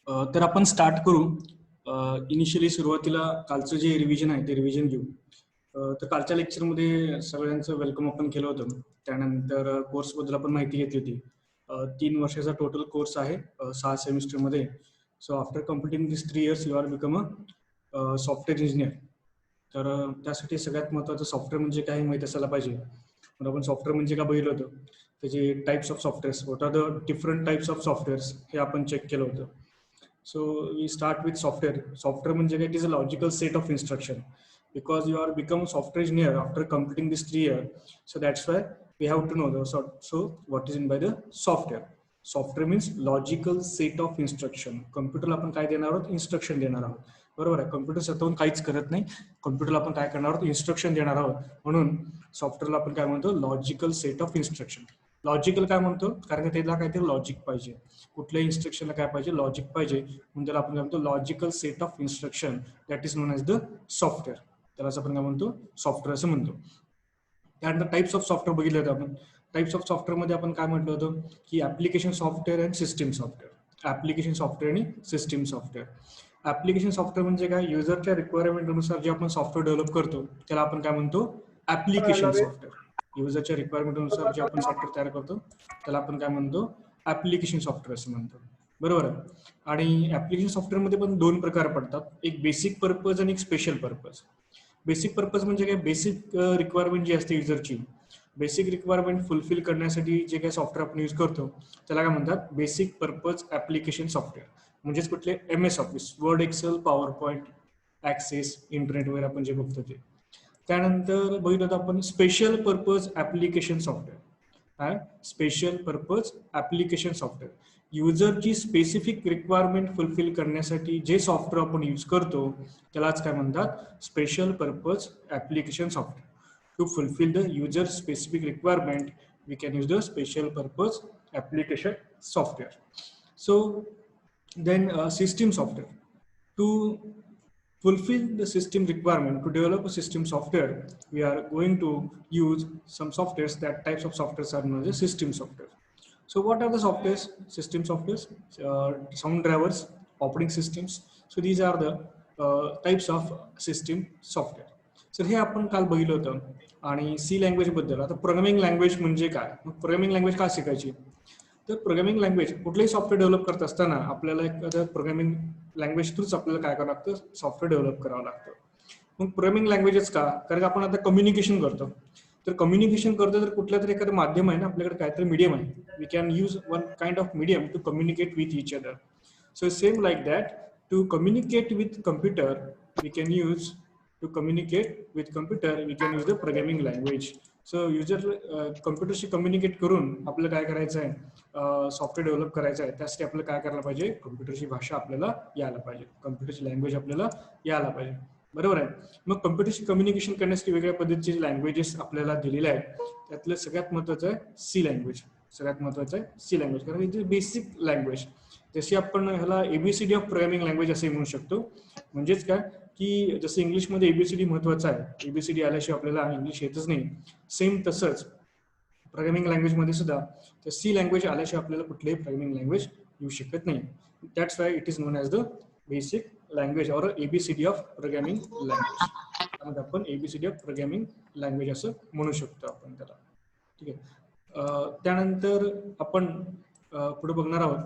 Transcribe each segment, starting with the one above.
तर आपण स्टार्ट करू. इनिशियली सुरुवातीला कालचं जे रिव्हिजन आहे ते रिव्हिजन घेऊ. तर कालच्या लेक्चरमध्ये सगळ्यांचं वेलकम आपण केलं होतं. त्यानंतर कोर्सबद्दल आपण माहिती घेतली होती. 3 वर्षाचा टोटल कोर्स आहे 6 सेमिस्टरमध्ये. So after completing this 3 years you are become a software engineer. तर त्यासाठी सगळ्यात महत्त्वाचं सॉफ्टवेअर म्हणजे काय माहीत असायला पाहिजे. पण आपण सॉफ्टवेअर म्हणजे का बघितलं होतं, त्याचे types of softwares, what are the different types of softwares हे आपण चेक केलं होतं. So we start with software. Software म्हणजे काय? It is a logical set of instruction. Because you are become a software engineer after completing this 3 year, so that's why we have to know the so what is in by the software. Software means logical set of instruction. कम्प्युटरला आपण काय देणार आहोत? Instruction देणार आहोत. बरोबर आहे. Computer स्वतःहून काहीच करत नाही. कम्प्युटरला आपण काय करणार आहोत? इन्स्ट्रक्शन देणार आहोत. म्हणून सॉफ्टवेअरला आपण काय म्हणतो? Logical set of instruction. Logical काय म्हणतो? कारण त्याला काहीतरी लॉजिक पाहिजे. कुठल्याही इन्स्ट्रक्शनला काय पाहिजे? लॉजिक पाहिजे. म्हणून त्याला आपण काय म्हणतो? Logical set of instruction, that is known as the software. त्यालाच आपण काय म्हणतो? सॉफ्टवेअर असं म्हणतो. त्यानंतर टाइप्स ऑफ सॉफ्टवेअर बघितलं होतं आपण. टाइप्स ऑफ सॉफ्टवेअरमध्ये आपण काय म्हटलं होतं की ऍप्लिकेशन सॉफ्टवेअर आणि सिस्टीम सॉफ्टवेअर. ऍप्लिकेशन सॉफ्टवेअर आणि सिस्टीम सॉफ्टवेअर. ऍप्लिकेशन सॉफ्टवेअर म्हणजे काय? युजरच्या रिक्वायरमेंटनुसार जे आपण सॉफ्टवेअर डेव्हलप करतो त्याला आपण काय म्हणतो? Application software. युजरच्या रिक्वायरमेंटनुसार जे आपण सॉफ्टवेअर तयार करतो त्याला आपण काय म्हणतो? ऍप्लिकेशन सॉफ्टवेअर असं म्हणतो. बरोबर आहे. आणि ऍप्लिकेशन सॉफ्टवेअरमध्ये पण 2 प्रकार पडतात. एक बेसिक पर्पज आणि एक स्पेशल पर्पज. बेसिक पर्पज म्हणजे काय? बेसिक रिक्वायरमेंट जी असते युजरची, बेसिक रिक्वायरमेंट फुलफिल करण्यासाठी जे काही सॉफ्टवेअर आपण यूज करतो त्याला काय म्हणतात? Basic purpose application software. म्हणजेच कुठले? MS Office, Word, Excel, PowerPoint, Access, internet वगैरे आपण जे बघतो ते. त्यानंतर बघितलं होतं आपण स्पेशल पर्पज ऍप्लिकेशन सॉफ्टवेअर. काय? Special purpose application software. युजरची स्पेसिफिक रिक्वायरमेंट फुलफिल करण्यासाठी जे सॉफ्टवेअर आपण यूज करतो त्यालाच काय म्हणतात? Special purpose application software. To fulfil the user specific requirement we can use the special purpose application software. So then system software. To fulfill the system requirement, to develop a system software, we are going to use some softwares. That types of softwares are known as system software. So what are the softwares? System softwares, sound drivers, operating systems. So these are the types of system software. Sir हे आपण काल बघितलं होतं. आणि C language बद्दल. आता programming language म्हणजे काय? मग प्रोग्रामिंग लँग्वेज का शिकायची? तर प्रोग्रामिंग लँग्वेज कुठलेही सॉफ्टवेअर डेव्हलप करत असताना आपल्याला एखाद्या प्रोग्रामिंग लँग्वेज थ्रूच आपल्याला काय करावं लागतं? सॉफ्टवेअर डेव्हलप करावं लागतं. मग प्रोग्रामिंग लँग्वेजेस का? कारण आपण आता कम्युनिकेशन करतो. तर कम्युनिकेशन करतो तर कुठल्या तरी एखादं माध्यम आहे ना, आपल्याकडे काहीतरी मीडियम आहे. We can use one kind of medium to communicate with each other. So same like that, to communicate with computer we can use to communicate with computer we can use the programming language. So user कम्प्युटरशी communicate करून आपल्याला काय करायचं आहे? Software develop करायचं आहे. त्यासाठी आपल्याला काय करायला पाहिजे? कम्प्युटरची भाषा आपल्याला यायला पाहिजे. कम्प्युटरची लँग्वेज आपल्याला यायला पाहिजे. बरोबर आहे. मग कम्प्युटरशी कम्युनिकेशन करण्यासाठी वेगळ्या पद्धतीचे लँग्वेजेस आपल्याला दिलेले आहेत. त्यातलं सगळ्यात महत्त्वाचं आहे सी लँग्वेज. सगळ्यात महत्त्वाचं आहे सी लँग्वेज, कारण इथे बेसिक लँग्वेज. जशी आपण ह्याला ABCD ऑफ प्रोग्रामिंग लँग्वेज असे म्हणू शकतो. म्हणजेच काय की जसं इंग्लिशमध्ये ABCD महत्वाचं आहे, ABCD आल्याशिवाय आपल्याला इंग्लिश येतच नाही. सेम तसंच प्रोग्रामिंग लँग्वेजमध्ये सुद्धा तर सी लँग्वेज आल्याशिवाय आपल्याला कुठलेही प्रोग्रामिंग लँग्वेज येऊ शकत नाही. That's why it is known as the basic language or ABCD of programming language. त्यामध्ये आपण ABCD ऑफ प्रोग्रामिंग लँग्वेज असं म्हणू शकतो आपण त्याला. ठीक आहे. त्यानंतर आपण पुढे बघणार आहोत.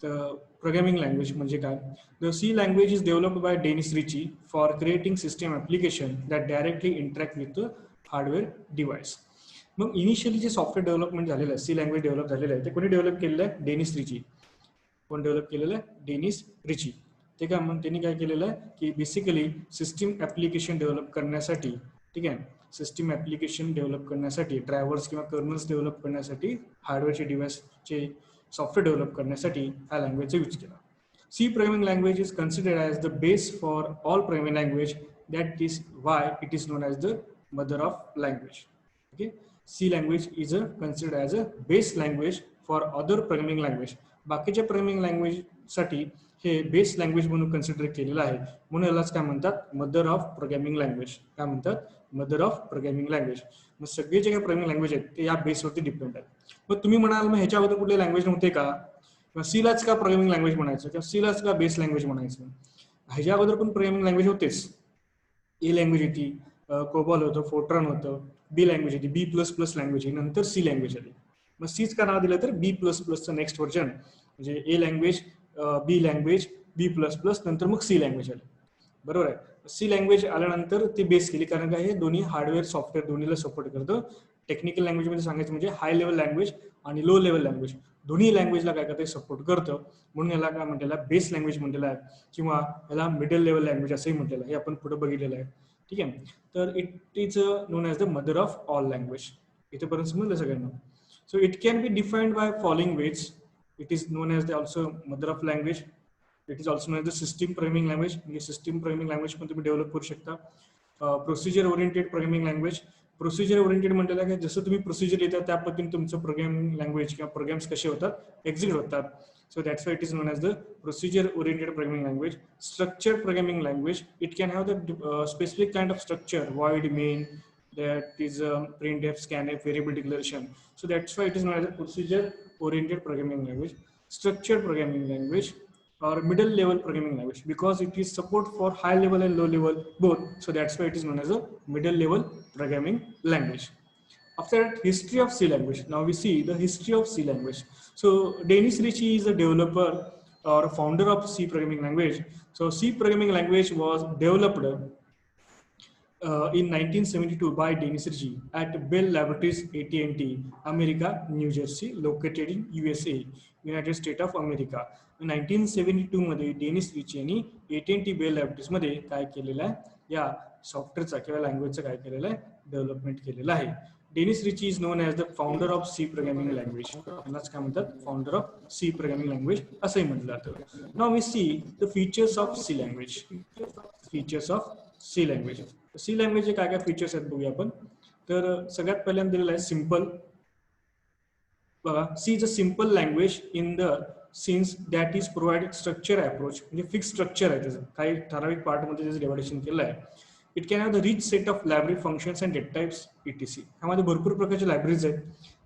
तर प्रोग्रामिंग लँग्वेज म्हणजे काय? The C language is developed by Dennis Ritchie for creating system application that directly interact with the hardware device. मग इनिशियली जे सॉफ्टवेअर डेव्हलपमेंट झालेलं आहे, सी लँग्वेज डेव्हलप झालेलं आहे, ते कोणी डेव्हलप केलेलं आहे? Dennis Ritchie. कोण डेव्हलप केलेलं आहे? Dennis Ritchie. ते काय मग त्यांनी काय केलेलं आहे की बेसिकली सिस्टीम ॲप्लिकेशन डेव्हलप करण्यासाठी, ठीक आहे, सिस्टीम ॲप्लिकेशन डेव्हलप करण्यासाठी, ड्रायव्हर्स किंवा कर्नल्स डेव्हलप करण्यासाठी, हार्डवेअरचे डिव्हाइसचे सॉफ्टवेअर डेव्हलप करण्यासाठी ह्या लँग्वेजचा यूज केला. C programming language is considered as the base for all programming language. That is why it is known as the mother of language. Okay. C language is considered as a base language for other programming language. बाकीच्या programming लँग्वेजसाठी हे base language म्हणून consider केलेलं आहे. म्हणून यालाच काय म्हणतात? Mother of programming language. काय म्हणतात? Mother of programming language. मग सगळे जे काही प्रोग्रामिंग लँग्वेज आहेत ते या बेसवरती डिपेंड आहेत. मग तुम्ही म्हणाल मग ह्याच्या अगोदर कुठले लँग्वेज नव्हते का? किंवा सीलाच का प्रोग्रामिंग लँग्वेज म्हणायचं किंवा सीलाच का बेस लँग्वेज म्हणायचं. ह्याच्या अगोदर पण प्रोग्रामिंग लँग्वेज होतेच. ए लँग्वेज होती, कोबॉल होतं, फोर्ट्रॉन होतं, बी लँग्वेज होती, बी प्लस प्लस लँग्वेज आहे, नंतर सी लँग्वेज आली. मग सीच का नाव दिलं तर बी प्लस प्लसचं नेक्स्ट व्हर्जन म्हणजे a language, B language, B plus plus, नंतर मग सी लँग्वेज आली. बरोबर आहे. सी लँग्वेज आल्यानंतर ती बेस केली, कारण काय हे दोन्ही हार्डवेअर सॉफ्टवेअर दोन्हीला सपोर्ट करतं. टेक्निकल लँग्वेजमध्ये सांगायचं म्हणजे हाय लेवल लँग्वेज आणि लो लेवल लँग्वेज दोन्ही लँग्वेजला काय करते सपोर्ट करतं. म्हणून याला काय म्हटलेलं आहे बेस लँग्वेज म्हटलेलं आहे किंवा याला मिडल लेवल लँग्वेज असंही म्हटलेलं आहे. हे आपण पुढे बघितलेलं आहे. ठीक आहे. तर it is known as the mother of all language. इथेपर्यंत समजलं सगळ्यांना. So it can B defined by following veg. It is known as the also mother of language. It is also non as the system programming language. म्हणजे system programming language पण तुम्ही develop करू शकता. Procedure oriented programming language. Procedure oriented म्हटलेलं आहे जसं तुम्ही procedure लिहिता त्या पद्धतीने तुमचं प्रोग्रामिंग लँग्वेज किंवा प्रोग्राम्स कसे होतात एक्झिक्यूट होतात. So that's why it is known as the procedure-oriented programming language. Structured programming language. It can have the specific kind of structure, void, main, that is printf, scanf, variable declaration. So that's why it is known as a procedure-oriented programming language. Structured programming language or middle level programming language because it is support for high level and low level both. So that's why it is known as a middle level programming language. After that, history of C language. Now we see the history of C language. So Dennis Ritchie is a developer or founder of C programming language. So C programming language was developed in 1972 by Dennis Ritchie at Bell Laboratories, AT&T, America, New Jersey, located in USA, United States of America. In 1972 मध्ये Dennis Ritchie यांनी AT&T bell laboratories मध्ये काय केलेलं आहे या सॉफ्टवेअरचा किंवा लँग्वेजचा काय केलेलं आहे डेव्हलपमेंट केलेलं आहे. Dennis Ritchie is known as the founder of C programming language. यालाच काय म्हणतात founder of C programming language असंही म्हटलं जातं. Now we see the features of C language. Features of C language. C language चे काय काय फीचर्स आहेत बघूया आपण. तर सगळ्यात पहिल्यांदा दिलेलं आहे सिम्पल. बघा C is a simple language in the since that is provide structure approach म्हणजे फिक्स स्ट्रक्चर आहे त्याचं काही ठराविक पार्ट मध्ये त्याचं डिव्हायडेशन केलं आहे. It can have the rich set of library functions and data types ETC. ह्यामध्ये भरपूर प्रकारचे लायब्ररीज आहेत,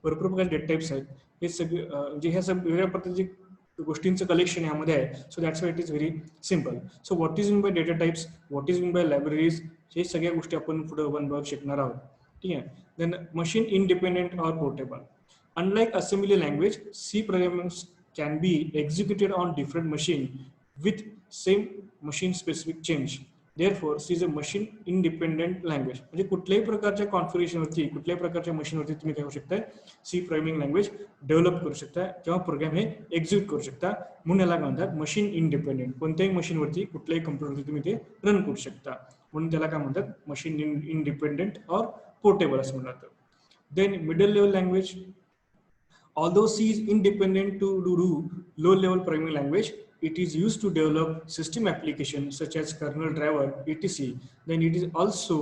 भरपूर प्रकारचे डेटा टाइप्स आहेत. हे सगळे म्हणजे ह्या सगळ्या वेगळ्या प्रकारचे गोष्टींचं कलेक्शन ह्यामध्ये आहे. So that's why it is very simple. So what is mean by data types, what is mean by libraries, हे सगळ्या गोष्टी आपण पुढे वन बाय शिकणार आहोत. ठीक आहे. देन मशीन इंडिपेंडेंट और portable. Unlike assembly language, C programs can be executed on different machine with same machine specific change. Therefore, C is a machine independent language. म्हणजे कुठल्याही प्रकारच्या कॉन्फिगरेशनवरती कुठल्याही प्रकारच्या मशीनवरती तुम्ही काय करू शकता C प्रोग्रामिंग लँग्वेज डेव्हलप करू शकता किंवा प्रोग्राम हे एक्झिक्यूट करू शकता. म्हणून याला काय म्हणतात मशीन इंडिपेंडेंट. कोणत्याही मशीनवरती कुठल्याही कम्प्युटरवरती तुम्ही ते रन करू शकता म्हणून त्याला काय म्हणतात मशीन इंडिपेंडेंट और पोर्टेबल असं म्हणतात. Then middle level language. Although C is independent to do low-level programming language, it is used to develop system applications such as kernel driver, etc. Then it is also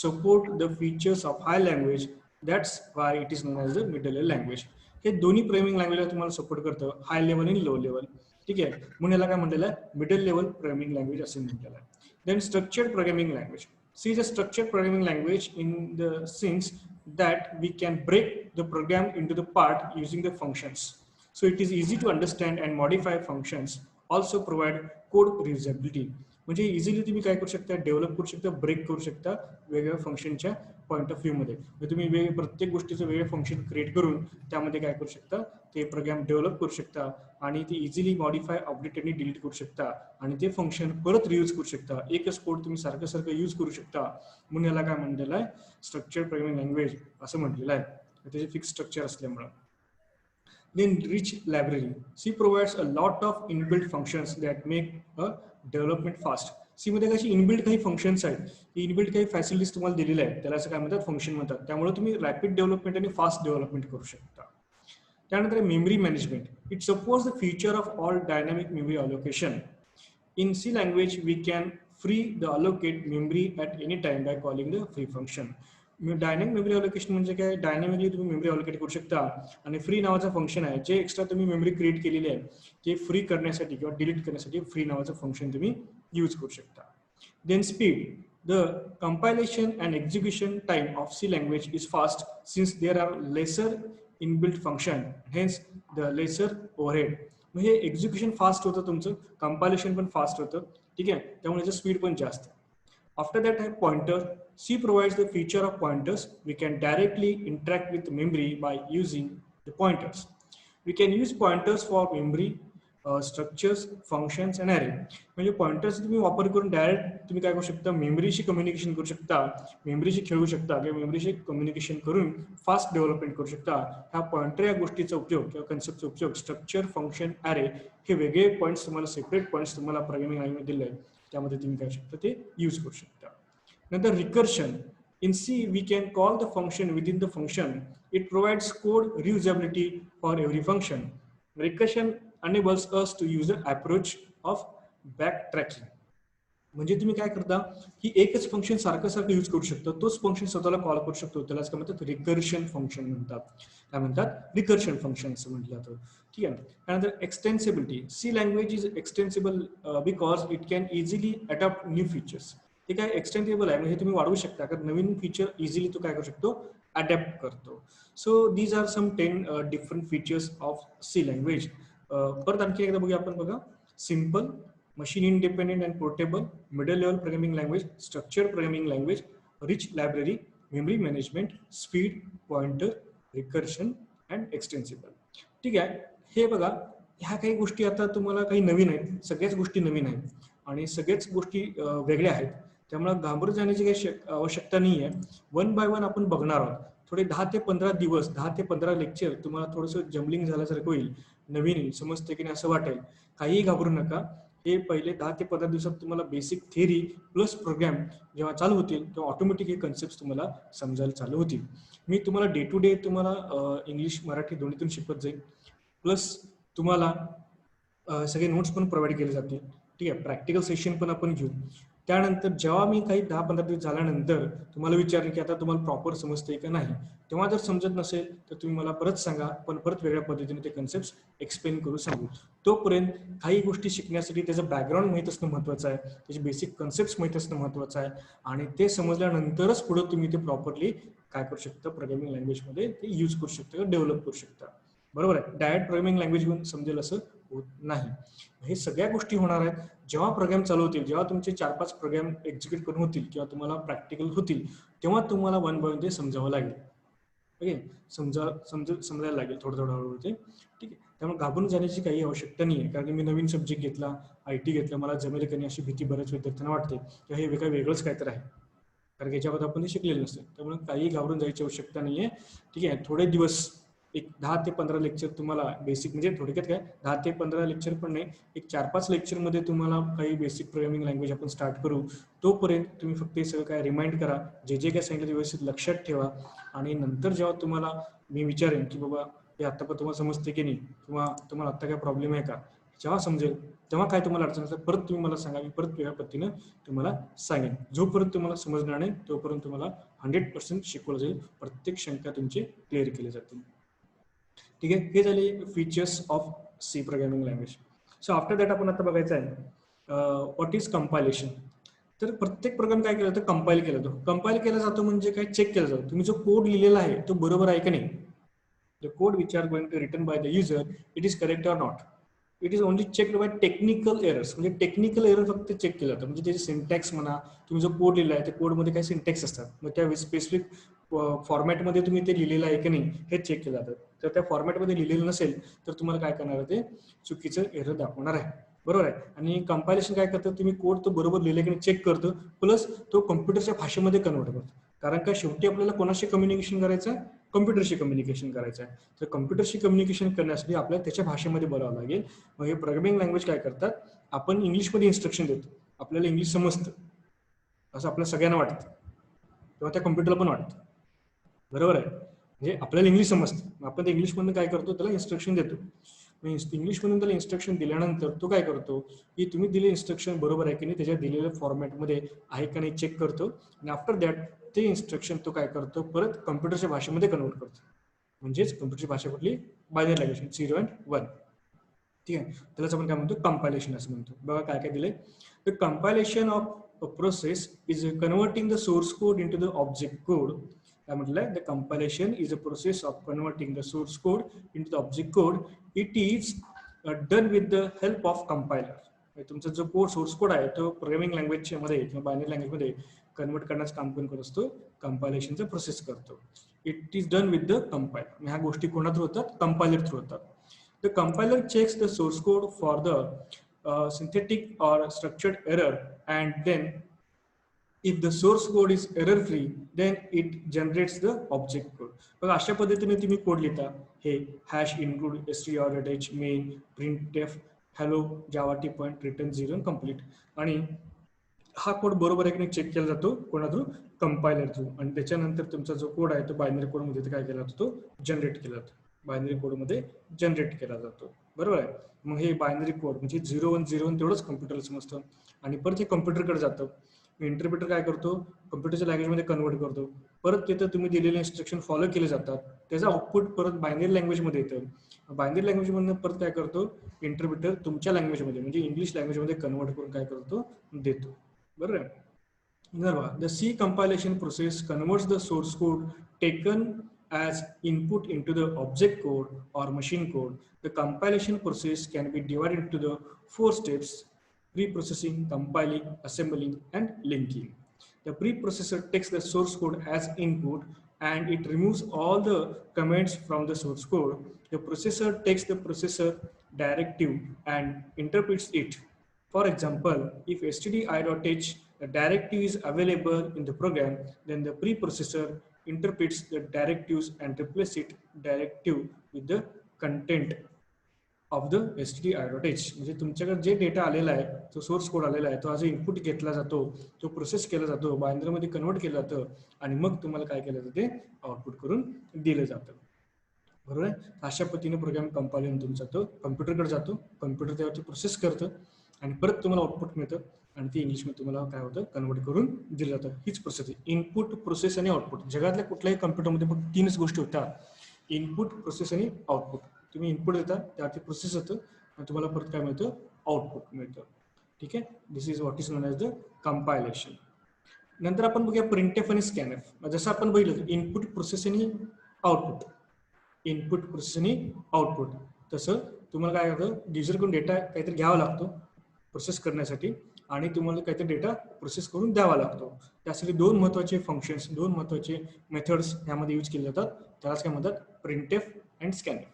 support the features of high language. That's why it is known as the middle level language. हे दोन्ही programming लँग्वेजला तुम्हाला support करतं high level आणि low level. ठीक आहे. म्हणून याला काय म्हटलेलं आहे मिडल लेवल प्रोग्रामिंग लँग्वेज असं म्हटलेलं आहे. Then structured programming language. C is a structured programming language in the sense that we can break the program into the part using the functions. So it is easy to understand and modify functions. Also provide code reusability. म्हणजे easily तुम्ही काय करू शकता develop करू शकता break करू शकता वेगवेगळ्या फंक्शनच्या पॉईंट ऑफ व्ह्यू मध्ये. तुम्ही प्रत्येक गोष्टीचं वेगळे फंक्शन क्रिएट करून त्यामध्ये काय करू शकता ते प्रोग्राम डेव्हलप करू शकता आणि ते इझिली मॉडिफाय अपडेट आणि डिलीट करू शकता आणि ते फंक्शन परत रियूज करू शकता. एकच कोड तुम्ही सारखं सारखं यूज करू शकता म्हणून याला काय म्हटलेलं आहे स्ट्रक्चर्ड प्रोग्रामिंग लँग्वेज असं म्हटलेलं आहे. त्याचे फिक्स स्ट्रक्चर असल्यामुळे. Then rich library. C provides a lot of inbuilt functions that make a development fast. C मध्ये कशी इनबिल्ट काही फंक्शन्स आहेत, इनबिल्ट काही फॅसिलिटीज तुम्हाला दिलेल्या आहेत त्याला असं काय म्हणतात फंक्शन म्हणतात. त्यामुळे तुम्ही रॅपिड डेव्हलपमेंट आणि फास्ट डेव्हलपमेंट करू शकता. त्यानंतर memory management. It supports the feature of all dynamic memory allocation. In C language, we can free the allocate memory at any time by calling the free function. Dynamic memory allocation म्हणजे काय dynamically तुम्ही memory allocate करू शकता आणि free नावाचं function आहे जे extra तुम्ही मेमरी क्रिएट केलेली आहे ते फ्री करण्यासाठी किंवा डिलीट करण्यासाठी फ्री नावाचं फंक्शन तुम्ही यूज करू शकता. Then speed. The compilation and execution time of C language is fast since there are lesser inbuilt function, hence the lesser overhead. मग हे एक्झिक्युशन फास्ट होतं तुमचं, कंपायलेशन पण फास्ट होतं, ठीक आहे, त्यामुळे याचं स्पीड पण जास्त. After that, I have pointer. C provides the feature of pointers. We can directly interact with memory by using the pointers. We can use pointers for memory, structures, functions and array. म्हणजे pointers तुम्ही वापर करून direct तुम्ही काय करू शकता, मेमरीशी communication करू शकता, मेमरीशी खेळू शकता किंवा मेमरीशी कम्युनिकेशन करून फास्ट डेव्हलपमेंट करू शकता. ह्या पॉइंटर या गोष्टीचा उपयोग किंवा कन्सेप्टचा उपयोग स्ट्रक्चर, फंक्शन, अरे हे वेगळे पॉईंट्स तुम्हाला, सेपरेट पॉईंट्स तुम्हाला प्रोग्रामिंग लँग्वेज दिले आहेत, त्यामध्ये तुम्ही काय शकता ते यूज करू शकता. नंतर recursion. In C, we can call the function within the function. It provides code reusability for every function. Recursion enables us to use the approach of backtracking. म्हणजे तुम्ही काय करता की एकच फंक्शन सारखं सारखं यूज करू शकता, तोच फंक्शन स्वतःला कॉल करू शकतो, त्यालाच काय म्हणतात रिकर्शन फंक्शन म्हणतात. काय म्हणतात रिकर्शन फंक्शन असं म्हटलं जातं, ठीक आहे. त्यानंतर extensibility. C language is extensible because it can easily adopt new features. ते काय एक्सटेन्सिबल आहे म्हणजे तुम्ही वाढवू शकता, कारण नवीन फीचर इझिली तो काय करू शकतो, अडॅप्ट करतो. So these are some 10 different features of C language. परत आणखी एकदा बघूया आपण, बघा. Simple, machine independent and portable, middle level programming language, structured programming language, rich library, memory management, speed, pointer, recursion and extensible. ठीक आहे. हे बघा, ह्या काही गोष्टी आता तुम्हाला काही नवीन आहेत, सगळ्याच गोष्टी नवीन आहेत आणि सगळ्याच गोष्टी वेगळ्या आहेत, त्यामुळे घाबरून जाण्याची काही आवश्यकता नाही आहे. वन बाय वन आपण बघणार आहोत. थोडे 10 ते 15 दिवस, 10 ते 15 लेक्चर तुम्हाला थोडंसं जम्बलिंग झाल्यासारखं होईल, नवीन समजते की नाही असं वाटेल, काहीही घाबरू नका. हे पहिले 10 ते 15 दिवसात तुम्हाला बेसिक थिअरी प्लस प्रोग्राम जेव्हा चालू होतील तेव्हा ऑटोमॅटिक हे कन्सेप्ट तुम्हाला समजायला चालू होतील. मी तुम्हाला डे टू डे तुम्हाला इंग्लिश मराठी दोन्हीतून शिकवत जाईल, प्लस तुम्हाला सगळे नोट्स पण प्रोव्हाइड केले जातील, ठीक आहे. प्रॅक्टिकल सेशन पण आपण घेऊ. त्यानंतर जेव्हा मी काही 10-15 दिवस झाल्यानंतर तुम्हाला विचारेन की आता तुम्हाला प्रॉपर समजते का नाही, तेव्हा जर समजत नसेल तर तुम्ही मला परत सांगा, पण परत वेगळ्या पद्धतीने ते कन्सेप्ट एक्सप्लेन करू सांगू. तोपर्यंत काही गोष्टी शिकण्यासाठी त्याचं बॅकग्राऊंड माहीत असणं महत्त्वाचं आहे, त्याचे बेसिक कन्सेप्ट माहीत असणं महत्त्वाचं आहे आणि ते समजल्यानंतरच पुढे तुम्ही ते प्रॉपरली काय करू शकता, प्रोग्रामिंग लँग्वेजमध्ये ते यूज करू शकता, डेव्हलप करू शकता. बरोबर आहे. डायरेक्ट प्रोग्रामिंग लँग्वेज घेऊन समजेल असं होत नाही. हे सगळ्या गोष्टी होणार आहेत जेव्हा प्रोग्राम चालू होतील, जेव्हा तुमचे 4-5 प्रोग्राम एक्झिक्यूट करून होतील किंवा तुम्हाला प्रॅक्टिकल होतील, तेव्हा तुम्हाला वन बाय वन ते समजावं लागेल. ओके, समजायला लागेल थोडं हळूहळू ते, ठीक आहे. त्यामुळे घाबरून जाण्याची काही आवश्यकता नाही आहे, कारण मी नवीन सब्जेक्ट घेतला, IT घेतला, मला जमेल का नाही अशी भीती बऱ्याच विद्यार्थ्यांना वाटते की हे काही वेगळंच काहीतरी आहे, कारण याच्यामध्ये आपण ते शिकलेलं नसतं. त्यामुळे काही घाबरून जायची आवश्यकता नाही आहे, ठीक आहे. थोडे दिवस, एक 10 ते 15 लेक्चर तुम्हाला बेसिक, म्हणजे थोडक्यात काय 10 ते 15 लेक्चर पण नाही, एक 4-5 लेक्चरमध्ये तुम्हाला काही बेसिक प्रोग्रामिंग लँग्वेज आपण स्टार्ट करू. तोपर्यंत तुम्ही फक्त हे सगळं काय रिमाइंड करा, जे जे काय सांगितलं व्यवस्थित लक्षात ठेवा आणि नंतर जेव्हा तुम्हाला मी विचारेन की बाबा हे आता पण तुम्हाला समजते की नाही किंवा तुम्हाला आत्ता काय प्रॉब्लेम आहे का, जेव्हा समजेल तेव्हा काय तुम्हाला अडचण असेल परत तुम्ही मला सांगा, मी परत वेगळ्या पद्धतीनं तुम्हाला सांगेन. जोपर्यंत तुम्हाला समजणार नाही तोपर्यंत तुम्हाला 100% शिकवलं जाईल, प्रत्येक शंका तुमची क्लिअर केली जातील. ठीक आहे. हे झाले features of C programming language. So after that आपण आता बघायचं आहे व्हॉट इज कंपायलेशन. तर प्रत्येक प्रोग्राम काय केला जातो, कंपाईल केला जातो. कंपाईल केला जातो म्हणजे काय, चेक केला जातो तुम्ही जो कोड लिहिलेला आहे तो बरोबर आहे का नाही. The code which are going to written by the user, it is correct or not. It is only checked by technical errors. म्हणजे टेक्निकल एरर फक्त चेक केलं जातं, म्हणजे त्याचे सिंटॅक्स म्हणा, तुम्ही जो कोड लिहिला आहे त्या कोडमध्ये काही सिंटॅक्स असतात, मग त्या स्पेसिफिक फॉर्मॅटमध्ये तुम्ही ते लिहिलेलं आहे की नाही हे चेक केलं जातं. तर त्या फॉर्मॅटमध्ये लिहिलेलं नसेल तर तुम्हाला काय करणार आहे, ते चुकीचं एरर दाखवणार आहे. बरोबर आहे. आणि कंपायलेशन काय करतं, तुम्ही कोड तो बरोबर लिहिले की नाही चेक करतो, प्लस तो कम्प्युटरच्या भाषेमध्ये कन्वर्ट करतो. कारण का शेवटी आपल्याला कोणाशी कम्युनिकेशन करायचं आहे, कम्प्युटरशी कम्युनिकेशन करायचं आहे. तर कम्प्युटरशी कम्युनिकेशन करण्यासाठी आपल्याला त्याच्या भाषेमध्ये बोलावं लागेल. मग हे प्रोग्रामिंग लँग्वेज काय करतात, आपण इंग्लिशमध्ये इन्स्ट्रक्शन देतो, आपल्याला इंग्लिश समजतं असं आपल्याला सगळ्यांना वाटतं किंवा त्या कम्प्युटरला पण वाटतं. बरोबर आहे. म्हणजे आपल्याला इंग्लिश समजतं, आपण त्या इंग्लिशमधून काय करतो, त्याला इन्स्ट्रक्शन देतो. इंग्लिशमधून त्याला इन्स्ट्रक्शन दिल्यानंतर तो काय करतो की तुम्ही दिले इन्स्ट्रक्शन बरोबर आहे की नाही, त्याच्या दिलेल्या फॉर्मॅटमध्ये आहे का नाही चेक करतो आणि आफ्टर दॅट ते इन्स्ट्रक्शन तो काय करतो, परत कम्प्युटरच्या भाषेमध्ये कन्वर्ट करतो. म्हणजेच कम्प्युटरची भाषा कुठली, बायनरी लँग्वेज 0 and 1. ठीक आहे. त्यालाच आपण काय म्हणतो, कंपायलेशन असं म्हणतो. बघा काय काय दिलंय. The compilation of a process is converting the source code into the object code. काय म्हटलंय, the compilation is a process of converting the source code into the object code. It is done with the help of compiler. तुमचा जो code source code आहे तो programming language मध्ये किंवा binary language मध्ये convert करण्याचं काम कोण करत असतो, कंपायलेशनचा प्रोसेस करतो. It is done with the compiler. ह्या गोष्टी कोणा थ्रू होतात, कंपायलर थ्रू होतात. The compiler checks the source code for the synthetic or structured error, and then if the source code is error free then it generates the object code. बघा अशा पद्धतीने तुम्ही code लिहिता, हे hash include str.h main printf hello java t point return 0 and complete. आणि हा code बरोबर आहे की नाही चेक केला जातो कोणा थ्रू, कंपायलर थ्रू. आणि त्याच्यानंतर तुमचा जो कोड आहे तो बायनरी कोड मध्ये काय केला जातो, तो जनरेट केला जातो, बायनरी कोड मध्ये जनरेट केला जातो. बरोबर आहे. मग हे बायनरी कोड म्हणजे 0101 तेवढंच कम्प्युटरला समजतं आणि परत हे कम्प्युटरकडे जातं. इंटरप्रिटर काय करतो, कम्प्युटरच्या लँग्वेजमध्ये कन्वर्ट करतो, परत तिथं तुम्ही दिलेले इन्स्ट्रक्शन फॉलो केले जातात, त्याचा आउटपुट परत बायनरी लँग्वेजमध्ये येतं. बायनरी लँग्वेजमधून परत काय करतो इंटरप्रिटर, तुमच्या लँग्वेजमध्ये म्हणजे इंग्लिश लँग्वेजमध्ये कन्वर्ट करून काय करतो, देतो. बरोबर आहे. The C compilation process converts the source code taken as input into the object code or machine code. The compilation process can be divided into the 4 steps: pre-processing, compiling, assembling, and linking. The preprocessor takes the source code as input and it removes all the comments from the source code. The processor takes the processor directive and interprets it. For example, if stdi.h the directive is available in the program, then the preprocessor interprets the directives and replaces it directive with the content of the stdi.h. म्हणजे तुमच्याकडे जे data आलेला आहे, तो source code आलेला आहे, तो आज इनपुट घेतला जातो, तो प्रोसेस केला जातो, बायनरीमध्ये कन्वर्ट केलं जातं आणि मग तुम्हाला काय केलं जातं, ते आउटपुट करून दिलं जातं. बरोबर आहे. अशा पद्धतीने प्रोग्राम कंपाइल तुमचा तो कम्प्युटरकडे जातो, कम्प्युटर त्यावरती प्रोसेस करतं आणि परत तुम्हाला आउटपुट मिळतं आणि ते इंग्लिशमध्ये तुम्हाला काय होतं, कन्वर्ट करून दिलं जातं. हीच प्रोसेस आहे, इनपुट, प्रोसेस आणि आउटपुट. जगातल्या कुठल्याही कम्प्युटरमध्ये फक्त 3च गोष्टी होत्या, इनपुट, प्रोसेस आणि आउटपुट. तुम्ही इनपुट देता, त्यावरती प्रोसेस होतं आणि तुम्हाला परत काय मिळतं, आउटपुट मिळतं. ठीक आहे. This is what is known as the compilation. नंतर आपण बघूया प्रिंटएफ आणि स्कॅनएफ. जसं आपण बघितलं इनपुट, प्रोसेस आणि आउटपुट, इनपुट, प्रोसेस आणि आउटपुट, तसं तुम्हाला काय होतं, युजरकडून डेटा काहीतरी घ्यावा लागतो प्रोसेस करण्यासाठी आणि तुम्हाला काहीतरी डेटा प्रोसेस करून द्यावा लागतो. त्यासाठी 2 महत्त्वाचे फंक्शन्स, 2 महत्त्वाचे मेथड्स यामध्ये यूज केले जातात. त्यालाच काय म्हणतात, प्रिंटएफ अँड स्कॅनएफ.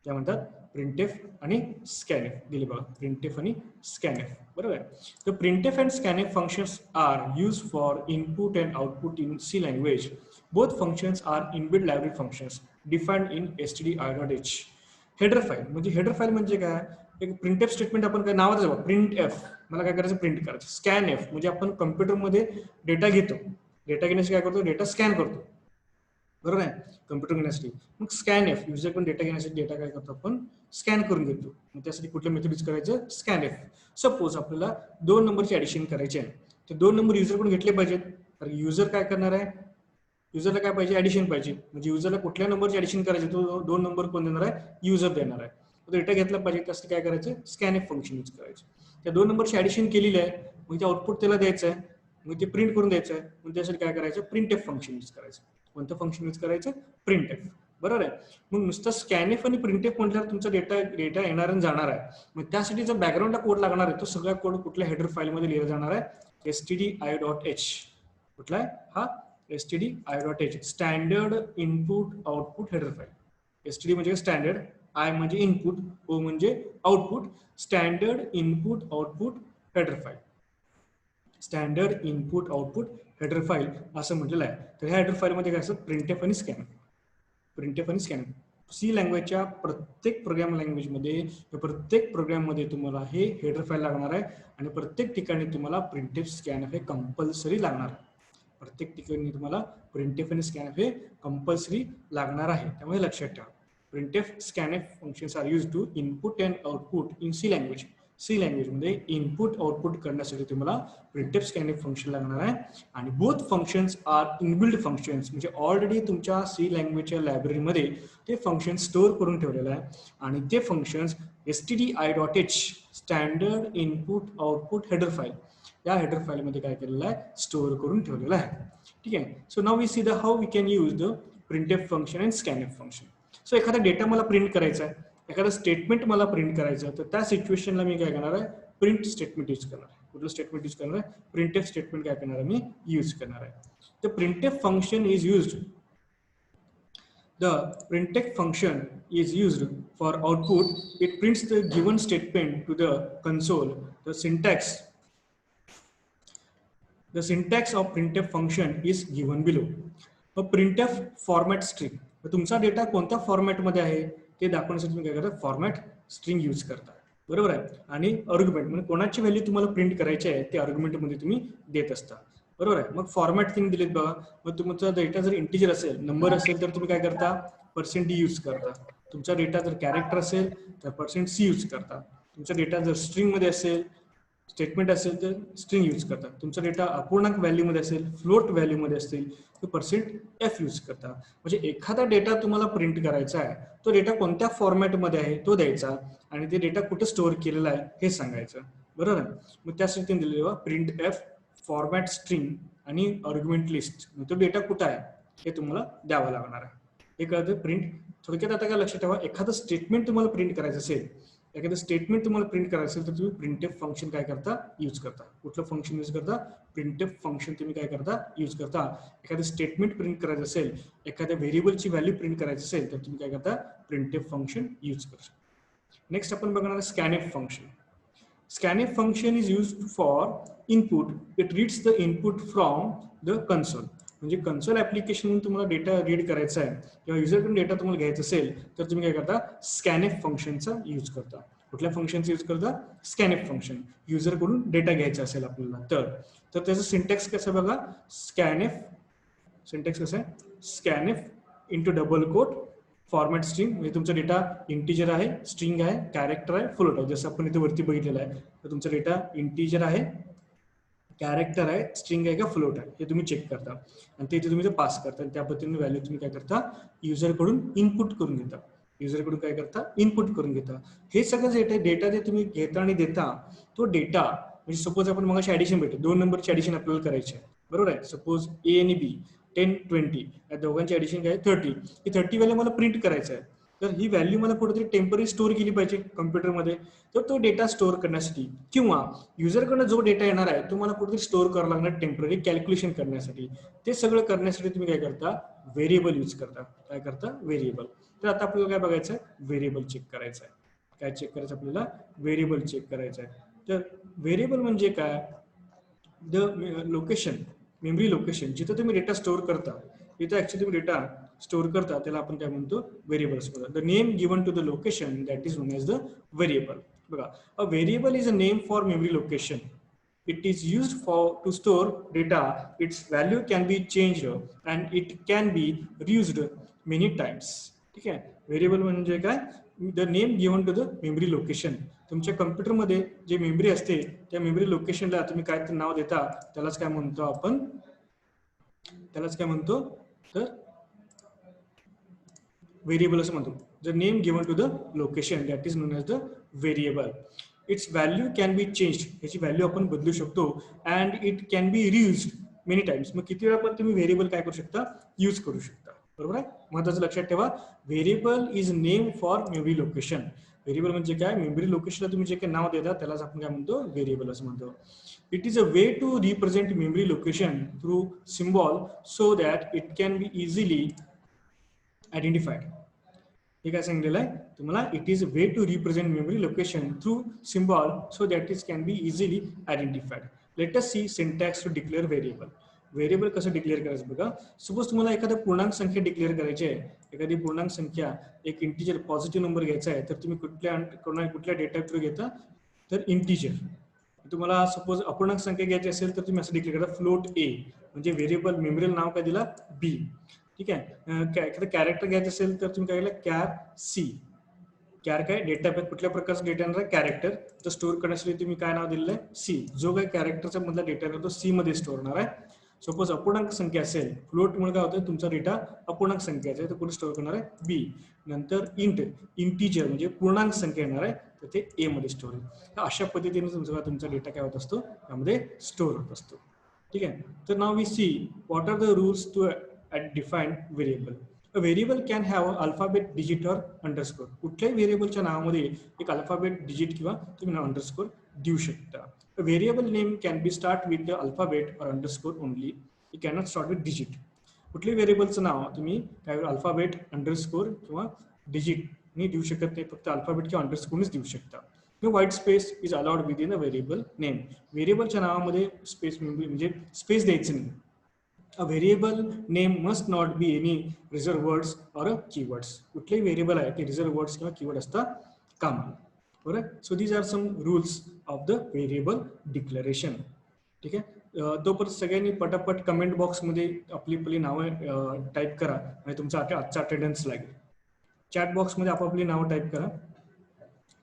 त्या म्हणतात प्रिंटएफ आणि स्कॅनएफ. दिले बघा, प्रिंटएफ आणि स्कॅनएफ. बरोबर आहे. तर printf and scanf functions are use for input and output in C language. Both functions are inbuilt library functions defined in stdi.h. Header file म्हणजे, हेडर फाईल म्हणजे काय, एक प्रिंटएफ स्टेटमेंट आपण काय नावाचं जाऊ, प्रिंट एफ, मला काय करायचं, प्रिंट करायचं. स्कॅन एफ म्हणजे आपण कम्प्युटरमध्ये डेटा घेतो, डेटा घेण्यासाठी काय करतो, डेटा स्कॅन करतो. बरोबर आहे, कम्प्युटर घेण्यासाठी. मग स्कॅन एफ, युजरकडून डेटा घेण्यासाठी डेटा काय करतो, आपण स्कॅन करून घेतो. मग त्यासाठी कुठलं मेथड यूज करायचं, स्कॅन एफ. सपोज आपल्याला 2 नंबरची ऍडिशन करायची आहे, तर 2 नंबर युजरकडून घेतले पाहिजेत. तर युजर काय करणार आहे, युजरला काय पाहिजे, ऍडिशन पाहिजे. म्हणजे युजरला कुठल्या नंबरची ऍडिशन करायची, तो 2 नंबर कोण देणार आहे, युजर देणार आहे. डेटा घेतला पाहिजे, त्यासाठी काय करायचं, स्कॅन एफ फंक्शन यूज करायचं. त्या 2 नंबरची ऍडिशन केलेली आहे, मग ते आउटपुट त्याला द्यायचं आहे, मग ते प्रिंट करून द्यायचं आहे. मग त्यासाठी काय करायचं, प्रिंट एफ फंक्शन यूज करायचं. कोणतं फंक्शन यूज करायचं, प्रिंट एफ. बरोबर आहे. मग नुसतं स्कॅन एफ आणि प्रिंट एफ म्हटल्यावर तुमचा डेटा येणार आणि जाणार आहे. मग त्यासाठी जो बॅकग्राऊंडला कोड लागणार आहे, तो सगळा कोड कुठल्या हेडर फाईलमध्ये लिहिला जाणार आहे, stdi.h. कुठला आहे हा, stdi.h, standard input output header file. std म्हणजे स्टँडर्ड, आय म्हणजे इनपुट, ओ म्हणजे output, standard input output header file. Standard input output header file असं म्हटलेलं आहे. तर ह्या हेडर फाईलमध्ये काय असतं, प्रिंटएफ आणि स्कॅनएफ. प्रिंटएफ आणि स्कॅनएफ. सी लँग्वेजच्या प्रत्येक प्रोग्राम लँग्वेजमध्ये, प्रत्येक प्रोग्राममध्ये तुम्हाला हे हेडर फाईल लागणार आहे आणि प्रत्येक ठिकाणी तुम्हाला प्रिंटएफ, स्कॅनएफ हे कंपल्सरी लागणार आहे. प्रत्येक ठिकाणी तुम्हाला प्रिंटएफ आणि स्कॅनएफ हे कंपल्सरी लागणार आहे. त्यामुळे लक्षात ठेवा, printf, scanf functions are use to input and output in C language. C लँग्वेजमध्ये इनपुट आउटपुट करण्यासाठी तुम्हाला प्रिंटएफ, स्कॅनएफ फंक्शन लागणार आहे. आणि both functions are inbuild functions, म्हणजे ऑलरेडी तुमच्या सी लँग्वेजच्या लायब्ररीमध्ये ते फंक्शन स्टोअर करून ठेवलेलं आहे. आणि ते functions stdi.h, standard input output header file, या हेडर फाईलमध्ये काय केलेलं आहे, स्टोअर करून ठेवलेलं आहे. ठीक आहे. So now we see the how we can use the printf function and scanf function. So एखादा डेटा मला प्रिंट करायचा आहे, एखादं स्टेटमेंट मला प्रिंट करायचं तर त्या सिच्युएशनला मी काय करणार आहे, प्रिंट स्टेटमेंट यूज करणार आहे. कुठलं स्टेटमेंट यूज करणार आहे, प्रिंटएफ स्टेटमेंट काय करणार आहे मी यूज करणार आहे. The printf function is used The printf function is used for output. It prints the given statement to the console. The syntax of printf function is given below. A printf format string. तुमचा data कोणत्या फॉर्मॅटमध्ये आहे ते दाखवण्यासाठी तुम्ही काय करता, format string use करता. बरोबर आहे. आणि आर्ग्युमेंट म्हणजे कोणाची व्हॅल्यू तुम्हाला प्रिंट करायची आहे ते आर्ग्युमेंटमध्ये तुम्ही देत असता. बरोबर आहे. मग फॉर्मॅट थिंग दिलेत बघा. मग तुमचा डेटा जर इंटिजर असेल, नंबर असेल तर तुम्ही काय करता, %d यूज करता. तुमचा डेटा जर कॅरेक्टर असेल तर %c यूज करता. तुमचा डेटा जर स्ट्रिंग मध्ये असेल, स्टेटमेंट असेल तर स्ट्रिंग यूज करता. तुमचा डेटा अपूर्णांक व्हॅल्यू मध्ये असेल, फ्लोट व्हॅल्यू मध्ये असेल तर %f यूज करता. म्हणजे एखादा डेटा तुम्हाला प्रिंट करायचा आहे, तो डेटा कोणत्या फॉर्मॅटमध्ये आहे तो द्यायचा आणि ते डेटा कुठे स्टोअर केलेला आहे हे सांगायचं. बरोबर आहे. मग त्यासाठी दिलेलं प्रिंट एफ फॉर्मॅट स्ट्रिंग आणि आर्ग्युमेंट लिस्ट, तो डेटा कुठं आहे हे तुम्हाला द्यावं लागणार आहे. हे कळतं प्रिंट. थोडक्यात आता काय लक्षात ठेवा, एखादं स्टेटमेंट तुम्हाला प्रिंट करायचं असेल, एखादं स्टेटमेंट तुम्हाला प्रिंट करायचं असेल तर तुम्ही प्रिंटएफ फंक्शन काय करता, यूज करता. कुठलं फंक्शन यूज करता, प्रिंटएफ फंक्शन तुम्ही काय करता, यूज करता. एखादं स्टेटमेंट प्रिंट करायचं असेल, एखाद्या व्हेरिएबलची व्हॅल्यू प्रिंट करायची असेल तर तुम्ही काय करता, प्रिंटएफ फंक्शन यूज करता. नेक्स्ट आपण बघणार scanf function. Scanf function is used for input. It reads the input from the console. म्हणजे कन्सोल ऍप्लिकेशन तुम्हाला डेटा रीड करायचा आहे किंवा युजरकडून डेटा तुम्हाला घ्यायचा असेल तर तुम्ही काय करता, स्कॅनएफ फंक्शनचा यूज करता. कुठल्या फंक्शनचा यूज करता, स्कॅनएफ फंक्शन. युजरकडून डेटा घ्यायचा असेल आपल्याला तर त्याचं सिंटॅक्स कसं बघा, स्कॅनएफ सिंटॅक्स कसं आहे, scanf into double quote format string. म्हणजे तुमचा डेटा इंटिजर आहे, स्ट्रिंग आहे, कॅरेक्टर आहे, फ्लोट आहे. जसं आपण इथे वरती बघितलेलं आहे. तर तुमचा डेटा इंटिजर आहे, कॅरेक्टर आहे, स्ट्रिंग आहे का फ्लोट आहे हे तुम्ही चेक करता आणि ते तुम्ही पास करता. आणि त्या पद्धतीने व्हॅल्यू तुम्ही काय करता, युजरकडून इनपुट करून घेता. युजरकडून काय करता, इनपुट करून घेता. हे सगळं डेटा जे तुम्ही घेता आणि देता, तो डेटा म्हणजे सपोज आपण मग ऍडिशन भेटतो, 2 नंबरची ऍडिशन आपल्याला करायची आहे. बरोबर आहे. सपोज ए आणि बी 10, 20 या दोघांची ऍडिशन काय 30. ही 30 व्हॅल्यू मला प्रिंट करायचं आहे. तर ही व्हॅल्यू मला कुठेतरी टेम्पररी स्टोअर केली पाहिजे कम्प्युटरमध्ये. तर तो डेटा स्टोअर करण्यासाठी किंवा युजरकडनं जो डेटा येणार आहे तो मला कुठेतरी स्टोअर करावा लागणार टेम्पररी कॅल्क्युलेशन करण्यासाठी. ते सगळं करण्यासाठी तुम्ही काय करता, व्हेरिएबल यूज करता. काय करता, व्हेरिएबल. तर आता आपल्याला काय बघायचं आहे, व्हेरिएबल चेक करायचं आहे. काय चेक करायचं आपल्याला, व्हेरिएबल चेक करायचं आहे. तर व्हेरिएबल म्हणजे काय, द लोकेशन, मेमरी लोकेशन, जिथं तुम्ही डेटा स्टोअर करता, तिथं ऍक्च्युअली तुम्ही डेटा स्टोअर करता त्याला आपण काय म्हणतो, व्हेरिएबल्स म्हणतो. The name given to the location that is known as the variable. बघा, a variable is a name for memory location. It is used to store data. Its value can be changed and it can be reused many times. ठीक आहे. Variable म्हणजे काय, the name given to the memory location. तुमच्या कम्प्युटरमध्ये जे memory असते त्या memory लोकेशनला तुम्ही काय नाव देता त्यालाच काय म्हणतो आपण, त्यालाच काय म्हणतो तर व्हेरिएबल असं म्हणतो. The name given to the location that is known as the variable. Its value can be changed. याची व्हॅल्यू आपण बदलू शकतो. And it can be reused many times. मग किती वेळा पण तुम्ही व्हेरिएबल काय करू शकता, यूज करू शकता. बरोबर आहे. महत्वाचं लक्षात ठेवा, variable is name for memory location. Variable म्हणजे काय, मेमरी लोकेशनला तुम्ही जे काही नाव देता त्यालाच आपण काय म्हणतो, व्हेरिएबल असं म्हणतो. It is a way to represent memory location through symbol so that it can be easily identified. हे काय सांगितलेलं आहे तुम्हाला, it is a way to represent memory location through symbol so that it can be easily identified. Let us see syntax to declare variable. Variable कसं declare करायचं बघा. Suppose तुम्हाला एखाद्या पूर्णांक संख्या डिक्लेअर करायची आहे, एखादी पूर्णांक संख्या, एक इंटिजर पॉझिटिव्ह नंबर घ्यायचा आहे, तर तुम्ही कुठल्या डेटा थ्रू घेता, तर इंटिजर. तुम्हाला सपोज अपूर्णांक संख्या घ्यायची असेल तर तुम्ही असं डिक्लेअर करा, फ्लोट ए. म्हणजे व्हेरिएबल मेमरीला नाव काय दिला, बी. ठीक आहे. एखादं कॅरेक्टर घ्यायचं असेल तर तुम्ही काय केलं, कॅर सी. कॅर काय, डेटा कुठल्या प्रकारचा डेटा येणार आहे, कॅरेक्टर. तर स्टोअर करण्यासाठी तुम्ही काय नाव दिलेलं आहे, सी. जो काही कॅरेक्टरचा मधला डेटा आहे तो सी मध्ये स्टोअर होणार आहे. सपोज अपूर्णांक संख्या असेल, फ्लोट मुळे काय होतं, तुमचा डेटा अपूर्णांक संख्याचा आहे तर कुठे स्टोअर करणार आहे, बी. नंतर इंटिजर म्हणजे पूर्णांक संख्या येणार आहे तर ते ए मध्ये स्टोअर होईल. अशा पद्धतीने तुमचा डेटा काय होत असतो, त्यामध्ये स्टोअर होत असतो. ठीक आहे. तर नाव we see what are the rules to define variable. A variable can have alphabet, digit or underscore. कुठल्याही व्हेरिएबलच्या नावामध्ये एक अल्फाबेट, डिजिट किंवा तुम्ही अंडरस्कोर देऊ शकता. A variable name can be start with the alphabet or underscore only. It cannot start with digit. कुठल्याही व्हेरिएबलचं नाव तुम्ही काय अल्फाबेट, अंडरस्कोर किंवा डिजिटनी देऊ शकत नाही, फक्त अल्फाबेट किंवा अंडरस्कोरनेच देऊ शकता. White space is allowed with in a variable name. व्हेरिएबलच्या नावामध्ये स्पेस म्हणजे स्पेस द्यायचं नाही. A variable name must not be any reserved words or a keywords. कुठलेही व्हेरिएबल आहे ते रिझर्व वर्ड्स किंवा कीवर्ड असता कामा नये. बरोबर. So these are some rules of the variable declaration. ठीक आहे. तोपर्यंत सगळ्यांनी पटापट कमेंट बॉक्समध्ये आपली आपली नावं टाईप करा आणि तुमचा आजचा अटेंडन्स लागेल. चॅट बॉक्समध्ये आपापली नावं टाईप करा.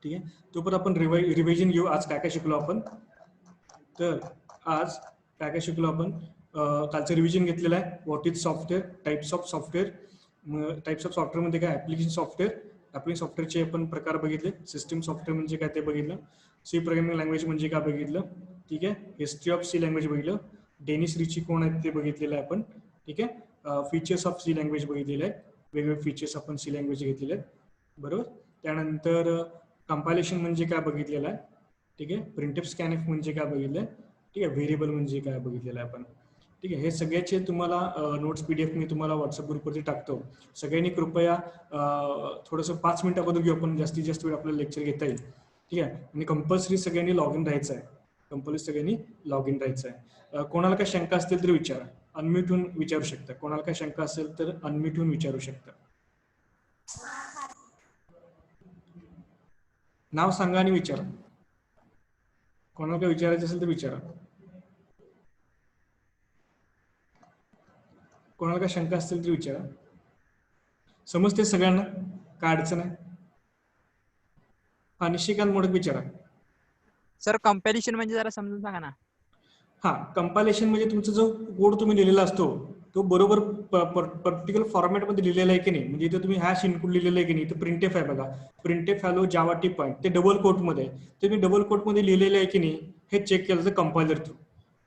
ठीक आहे. तोपर्यंत आपण रिव्हिजन घेऊ. आज काय काय शिकलो आपण. तर आज काय काय शिकलो आपण. कालचं रिव्हिजन घेतलेलं आहे. What is software, types of software. Types of सॉफ्टवेअरमध्ये काय ॲप्लिकेशन सॉफ्टवेअर, ॲप्लिकेशन सॉफ्टवेअरचे आपण प्रकार बघितले. सिस्टम सॉफ्टवेअर म्हणजे काय ते बघितलं. सी प्रोग्रामिंग लँग्वेज म्हणजे काय बघितलं. ठीक आहे. हिस्ट्री ऑफ सी लँग्वेज बघितलं. डेनिस रिची कोण आहेत ते बघितलेलं आहे आपण. ठीक आहे. फीचर्स ऑफ सी लँग्वेज बघितलेले आहेत. वेगवेगळे फीचर्स आपण सी लँग्वेज घेतलेले आहेत. बरोबर. त्यानंतर कंपायलेशन म्हणजे काय बघितलेलं आहे. ठीक आहे. प्रिंटफ स्कॅनएफ म्हणजे काय बघितलं आहे. ठीक आहे. व्हेरिएबल म्हणजे काय बघितलेलं आहे आपण. ठीक आहे. हे सगळ्याचे तुम्हाला नोट्स PDF मी तुम्हाला व्हॉट्सअप ग्रुपवरती टाकतो. सगळ्यांनी कृपया थोडंसं 5 मिनिटाबद्दल घेऊ आपण. जास्तीत जास्त वेळ आपल्याला लेक्चर घेता येईल. ठीक आहे. आणि कंपल्सरी सगळ्यांनी लॉग इन राहायचं आहे. कंपल्सरी सगळ्यांनी लॉग इन राहायचं आहे. कोणाला काय शंका असतील तर विचारा. अनम्यूट होऊन विचारू शकता. कोणाला काय शंका असेल तर अनम्यूट होऊन विचारू शकता. नाव सांगा आणि विचारा. कोणाला काय विचारायचं असेल तर विचारा. कोणाला काय शंका असतील तर विचारा. समजते सगळ्यांना. काय अडचण आहे. हा निशिकांत मोडक विचारा. सर कंपॅरिझन म्हणजे जरा समजून सांगा ना. हा कंपायलेशन म्हणजे तुमचा जो कोड तुम्ही लिहिलेला असतो तो बरोबर पर्टिक्युलर फॉर्मॅटमध्ये लिहिलेला आहे की नाही. म्हणजे इथं तुम्ही हॅश इनपुट लिहिलेलं आहे की नाही. इथं प्रिंटेफ आहे बघा. प्रिंटेफ हॅलो जावा टी पॉईंट ते डबल कोटमध्ये आहे. ते मी डबल कोटमध्ये लिहिलेलं आहे की नाही हे चेक केलं तर कंपायलर थ्रू.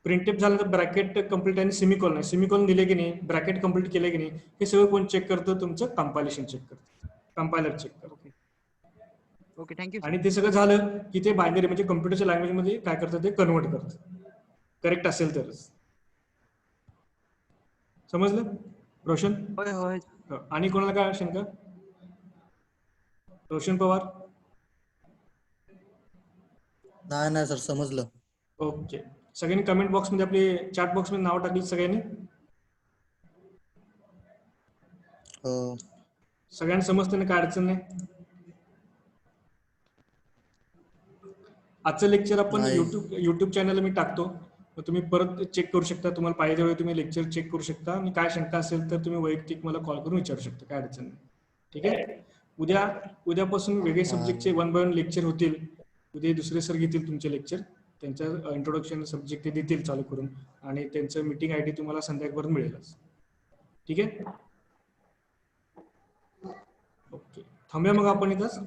प्रिंटेफ झालं तर ब्रॅकेट कम्प्लीट आणि सेमिकॉलन आहे. सेमिकॉलन दिले की नाही, ब्रॅकेट कम्प्लीट केले की नाही, हे सगळं कोण चेक करतं. तुमचं कंपायलेशन चेक करतं. कंपायलर चेक करतं. Okay thank you. आणि ते सगळं झालं की ते बायनरी म्हणजे कम्प्युटरच्या लँग्वेजमध्ये काय करतं ते कन्वर्ट करतं. करेक्ट असेल तरच. समजलं रोशन. होय होय. आणि कोणाला काय शंका. रोशन पवार. नाही सर समजलं. ओके. सगळ्यांनी कमेंट बॉक्समध्ये आपले चॅट बॉक्समध्ये नाव टाकली सगळ्यांनी. हो. सगळ्यांना समजतं ना, काय अडचण नाही. आजचं लेक्चर आपण युट्यूब चॅनलला मी टाकतो. तुम्ही परत चेक करू शकता. तुम्हाला पाहिजे वेळी तुम्ही लेक्चर चेक करू शकता. आणि काय शंका असेल तर तुम्ही वैयक्तिक मला कॉल करून विचारू शकता. काय अडचण नाही. ठीक आहे. उद्यापासून वेगळे सब्जेक्टचे 1 by 1 लेक्चर होतील. उद्या दुसरे सर घेतील तुमचे लेक्चर. त्यांच्या इंट्रोडक्शन सब्जेक्ट ते देतील चालू करून. आणि त्यांचं मीटिंग ID तुम्हाला संध्याकाळपर्यंत मिळेलच. ठीक आहे. ओके. थांबूया मग आपण इथंच.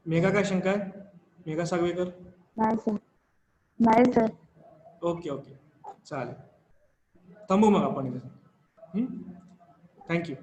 मेघा काय शंका आहे. मेघा सागवेकर. नाही सर. ओके ओके चालेल. थांबू मग आपण इथं. थँक्यू.